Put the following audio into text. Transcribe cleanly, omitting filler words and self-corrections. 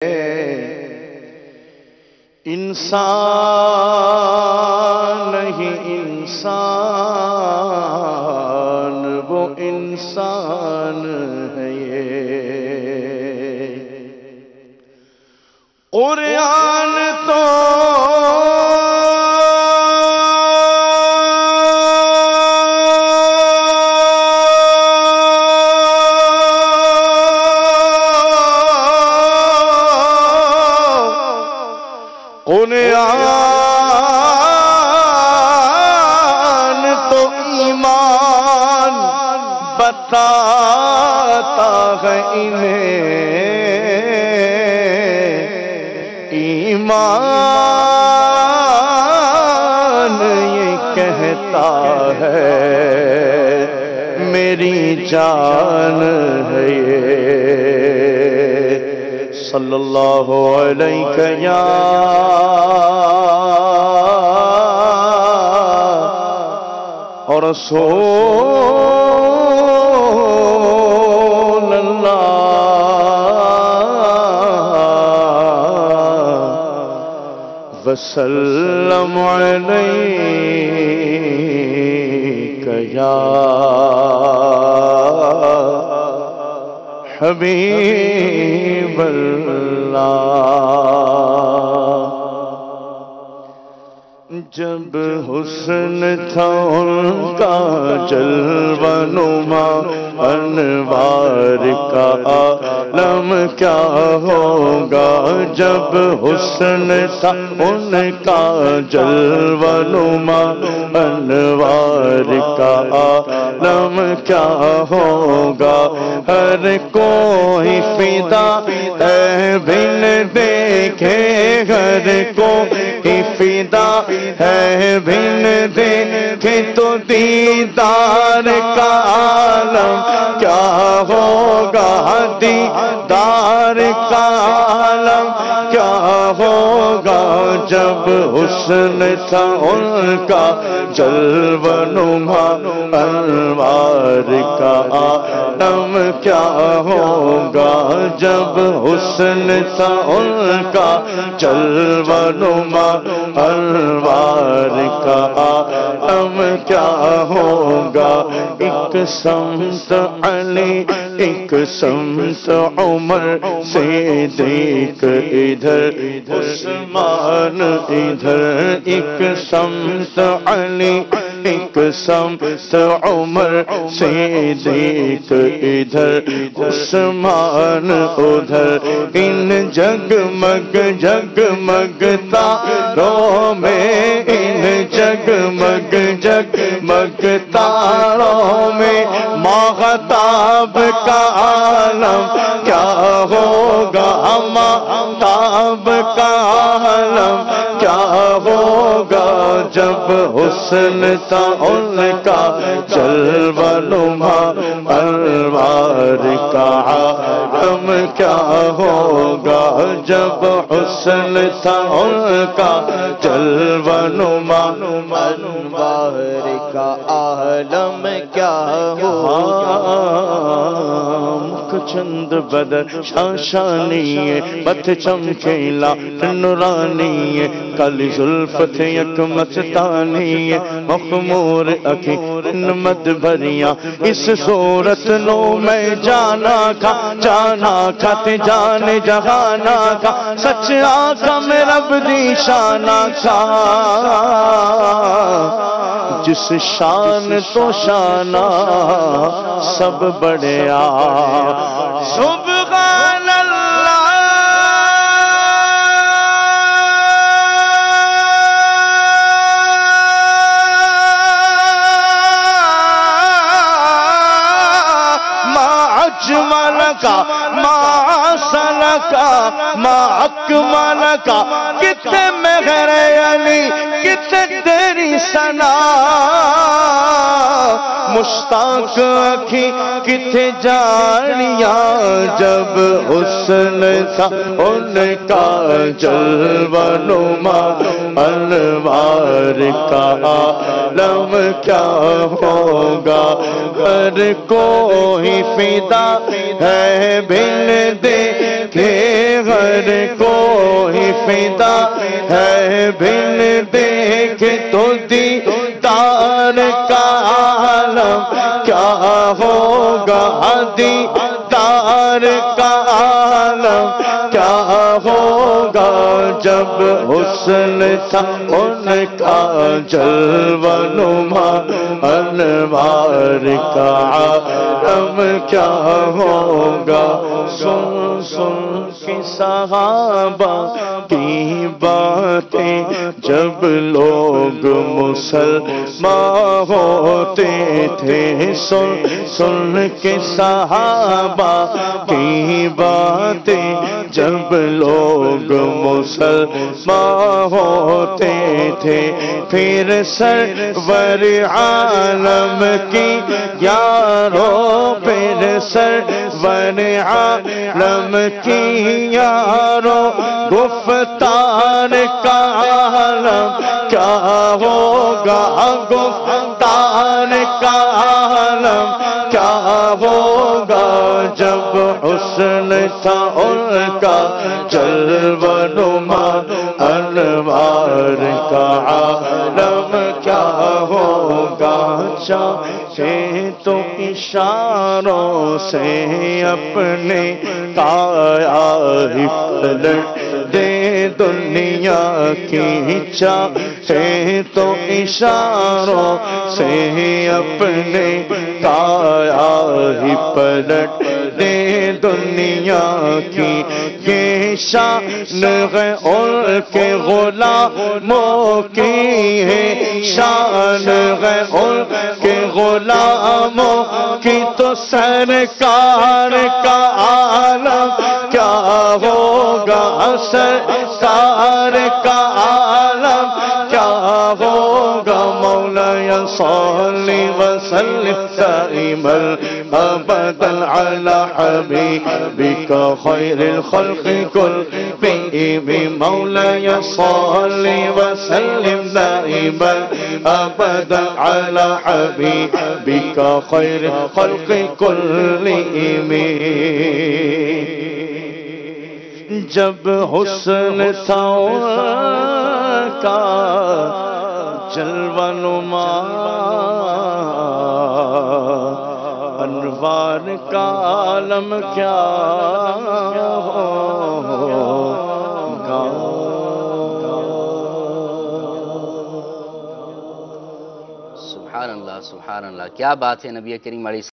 انسان نہیں انسان وہ انسان ہے یہ قرآن تو قرآن تو ایمان بتاتا ہے انہیں ایمان یہ کہتا ہے میری جان ہے یہ صلی اللہ علیہ یا رسول اللہ وسلم علیک یا حبیب اللہ جب حسن تھا ان کا جلوہ نما انوار کا عالم کیا ہوگا جب حسن تھا ان کا جلوہ نما انوار کا عالم کیا ہوگا ہر کوئی فدا ہے بن دیکھے ہر کوئی فدا ہے بن دیکھے تو دیدار کا عالم کیا ہوگا دیدار کا عالم کیا ہوگا جب حسن تھا ان کا جلوہ نما انوار کا عالم کیا ہوگا جب حسن تھا ان کا جلوہ نما انوار کا عالم کیا ہوگا ایک سمت علی ایک سمت عمر صدیق ادھر عثمان ادھر ایک سمت علی ایک سمت عمر صدیق ادھر عثمان ادھر ان جگمگ جگمگ تاروں میں ان جگمگ جگمگ تاروں میں ماہتاب کا عالم کیا ہوگا ماہتاب کا عالم کیا ہوگا جب حسن تھا ان کا جلوہ نما انوار کا عالم کیا ہوگا جب حسن تھا ان کا جلوہ نما انوار کا عالم کیا ہوگا چند بدر شاشانی بت چمکیلا نورانی کالی زلفت یک مستانی مخمور اکھی مد بھریاں اس صورت نو میں جانا کھا تے جان جہانا کھا سچ آقا میں رب دی شانا کھا جس شان تو شانہ سب بڑیا سبحان اللہ ما اجملک ما احسنک ما اکملک کتنے مہر علی کتنے تیری ثنا مشتاق اکھی کتنے جانیاں جب حسن تھا ان کا جلوہ نما انوار کا عالم کیا ہوگا ہر کوئی فدا ہے بن دے دیکھے ہر کوئی فدا ہے، بن دیکھے تو دیدار کا عالم کیا ہوگا، دیدار کا عالم کیا ہوگا، جب حسن تھا ان کا جلوہ نما، انوار کا عالم کیا ہوگا۔ سن سن کے صحابہ کی باتیں جب لوگ مسلمان ہوتے تھے، سن سن کے صحابہ کی باتیں جب لوگ مسلمان ہوتے تھے، پھر سرور عالم کی یارو، پھر سرور عالم کی یارو، گفتار کا عالم کیا ہوگا، گفتار کا عالم کیا ہوگا، جب حسن تھا ان کا جلوہ نما، انوار کا عالم کیا ہوگا، چاہے تو اشاروں سے اپنے کایا ہی پلٹ دے دنیا کی، چاہے تو اشاروں سے اپنے کایا ہی پلٹ دے دنیا کی، یہ شان ہے ان کے غلاموں کی، ہے شان ہے ان کے غلاموں کی، تو سرکار کا عالم کیا ہوگا، سرکار کا عالم کیا ہوگا، مولاي صل وسلم دائما ابدا على حبيبك خير الخلق كلهم، مولاي صل وسلم دائما ابدا على حبيبك خير الخلق كلهم، جب حسن تھا ان کا جلوہ نما، انوار کا عالم کیا ہوگا۔ سبحان اللہ، سبحان اللہ، کیا بات ہے نبی کریم علیہ